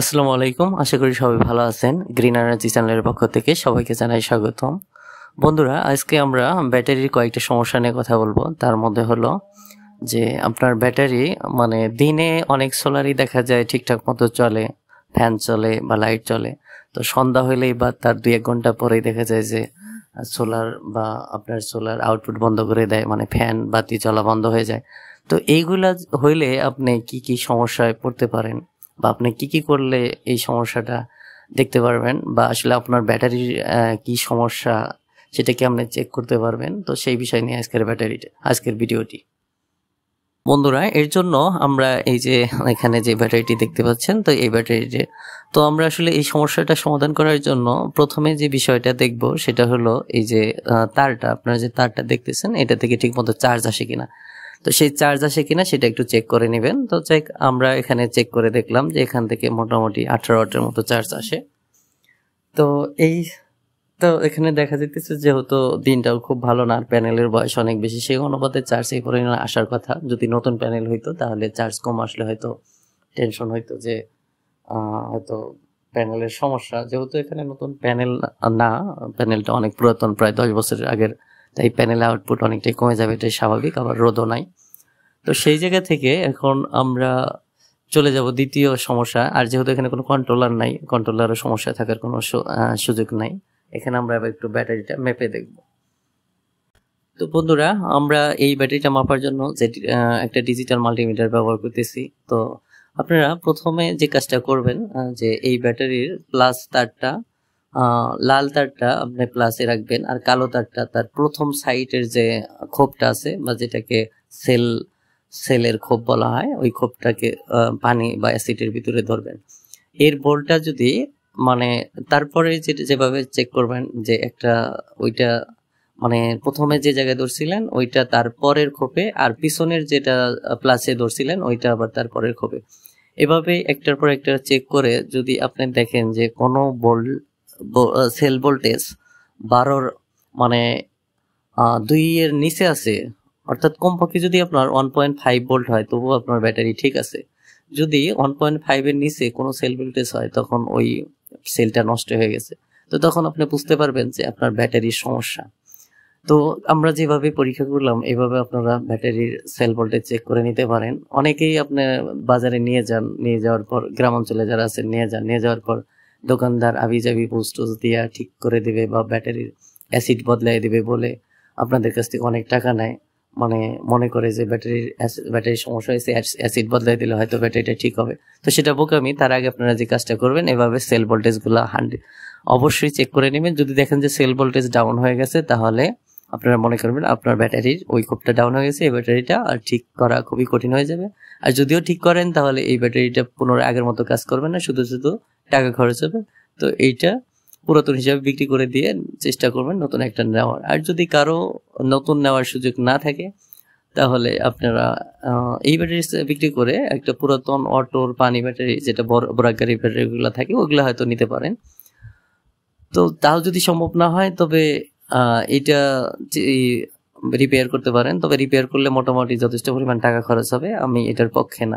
আসসালামু আলাইকুম। আশা করি সবাই ভালো আছেন। গ্রিন এনার্জি চ্যানেলের পক্ষ থেকে সবাইকে জানাই স্বাগতম। বন্ধুরা, আজকে আমরা ব্যাটারির কয়েকটা সমস্যা নিয়ে কথা বলবো। তার মধ্যে হলো যে আপনার ব্যাটারি দিনে অনেক সোলারই দেখা যায় ঠিকঠাক মতো চলে, ফ্যান চলে বা লাইট চলে। তো সন্ধ্যা হইলেই বা তার 2-1 ঘন্টা পরেই দেখা যায় যে সোলার বা আপনার সোলার আউটপুট বন্ধ করে দেয়, ফ্যান বাতি চলা বন্ধ হয়ে যায়। তো এইগুলা হইলে আপনি কি কি সমস্যায় পড়তে পারেন বা আপনি কি কি করলে এই সমস্যাটা দেখতে পারবেন বা আসলে আপনার ব্যাটারির কি সমস্যা সেটা কি আপনি চেক করতে পারবেন। তো সেই বিষয় নিয়ে আজকের ভিডিওটি। বন্ধুরা, এর জন্য আমরা এই যে এখানে যে ব্যাটারিটি দেখতে পাচ্ছেন, তো এই ব্যাটারিটি তো আমরা আসলে এই সমস্যাটা সমাধান করার জন্য প্রথমে যে বিষয়টা দেখব সেটা হলো এই যে তারটা, আপনারা যে তারটা দেখতেছেন এটা থেকে ঠিকমতো চার্জ আসে কিনা। তো সেই চার্জ আসে কিনা সেটা একটু চেক করে নেবেন। তো আমরা এখানে চেক করে দেখলাম যে এখান থেকে মোটামুটি 18 ওয়াটের মতো চার্জ আসে। তো এই তো এখানে দেখা যেতেছে যেহেতু দিনটাও খুব ভালো না, আর প্যানেলের বয়স অনেক বেশি, সেই অনুপাতে চার্জ এই পরিমাণে আসার কথা। যদি নতুন প্যানেল হইতো তাহলে চার্জ কম আসলে হয়তো টেনশন হইতো যে হয়তো প্যানেলের সমস্যা। যেহেতু এখানে নতুন প্যানেল না, প্যানেলটা অনেক পুরাতন, প্রায় 10 বছরের আগের, তাই প্যানেল আউটপুট অনেকটাই কমে যাবে, এটাই স্বাভাবিক। আবার রোদও নাই। তো সেই জায়গা থেকে এখন আমরা চলে যাব দ্বিতীয় সমস্যা। আর যেহেতু এখানে কোনো কন্ট্রোলার নাই, কন্ট্রোলারের সমস্যা থাকার কোনো সুযোগ নাই। এখানে আমরা এবার একটু ব্যাটারিটা মেপে দেখব। তো বন্ধুরা, আমরা এই ব্যাটারিটা মাপার জন্য যে একটা ডিজিটাল মাল্টিমিটার ব্যবহার করতেছি। তো আপনারা প্রথমে যে কাজটা করবেন, যে এই ব্যাটারির প্লাস তারটা, লাল তারটা আপনি প্লাসে রাখবেন, আর কালো তারটা তার প্রথম সাইডের যে খোপটা আছে বা যেটাকে সেলের খোপ বলা হয়, ওই খোপটাকে পানি বা অ্যাসিডের ভিতরে ধরবেন। এর ভোল্টটা যদি তারপরে যেভাবে চেক করবেন যে একটা ওইটা প্রথমে যে জায়গায় ধরছিলেন ওইটা তারপরের খোপে, আর পিছনের যেটা প্লাসে ধরছিলেন ওইটা আবার তারপরের খোপে। এভাবে একটার পর একটা চেক করে যদি আপনি দেখেন যে কোনো সেল ভোল্টেজ 12 2 এর নিচে আছে, অর্থাৎ কমপক্ষে যদি আপনার 1.5 ভোল্ট হয় তবুও আপনার ব্যাটারি ঠিক আছে। যদি 1.5 এর নিচে কোনো সেল ভোল্টেজ হয় তখন ওই সেলটা নষ্ট হয়ে গেছে। তো তখন আপনি বুঝতে পারবেন যে আপনার ব্যাটারির সমস্যা। তো আমরা যেভাবে পরীক্ষা করলাম এভাবে আপনারা ব্যাটারির সেল ভোল্টেজ চেক করে নিতে পারেন। অনেকেই আপনি বাজারে নিয়ে যান, নিয়ে যাওয়ার পর গ্রাম অঞ্চলে যারা আছেন নিয়ে যাওয়ার পর দোকানদার আবিজাবি পোস্ট দিয়া ঠিক করে দিবে বা ব্যাটারির অ্যাসিড বদলাই দিবে বলে আপনাদের কাছ থেকে অনেক টাকা নেয়। মনে করে যে ব্যাটারির সমস্যা হয়েছে, অ্যাসিড বদলাই দিলে হয়তো ব্যাটারিটা ঠিক হবে। তো সেটা বোকামি। তার আগে আপনারা যে কাজটা করবেন, এভাবে সেল ভোল্টেজগুলো অবশ্যই চেক করে নেবেন। যদি দেখেন যে সেল ভোল্টেজ ডাউন হয়ে গেছে তাহলে আপনারা মনে করবেন আপনার ব্যাটারির ওই কোপটা ডাউন হয়ে গেছে, এই ব্যাটারিটা আর ঠিক করা খুবই কঠিন হয়ে যাবে। আর যদিও ঠিক করেন তাহলে এই ব্যাটারিটা পুনরায় আগের মতো কাজ করবে না, শুধু টাকা খরচ হবে। তো এইটা পুরাতন হিসাবে বিক্রি করে দিয়ে চেষ্টা করবেন নতুন একটা নেওয়ার। আর যদি কারো নতুন নেওয়ার সুযোগ না থাকে তাহলে আপনারা এই ব্যাটারি বিক্রি করে একটা পুরাতন অটোর পানি ব্যাটারি, যেটা বড় গাড়ি ব্যাটারিগুলো থাকে, ওইগুলো হয়তো নিতে পারেন। তো তাও যদি সম্ভব না হয় তবে এটা রিপেয়ার করতে পারেন। তবে রিপেয়ার করলে মোটামুটি যথেষ্ট পরিমাণ টাকা খরচ হবে, আমি এটার পক্ষে না।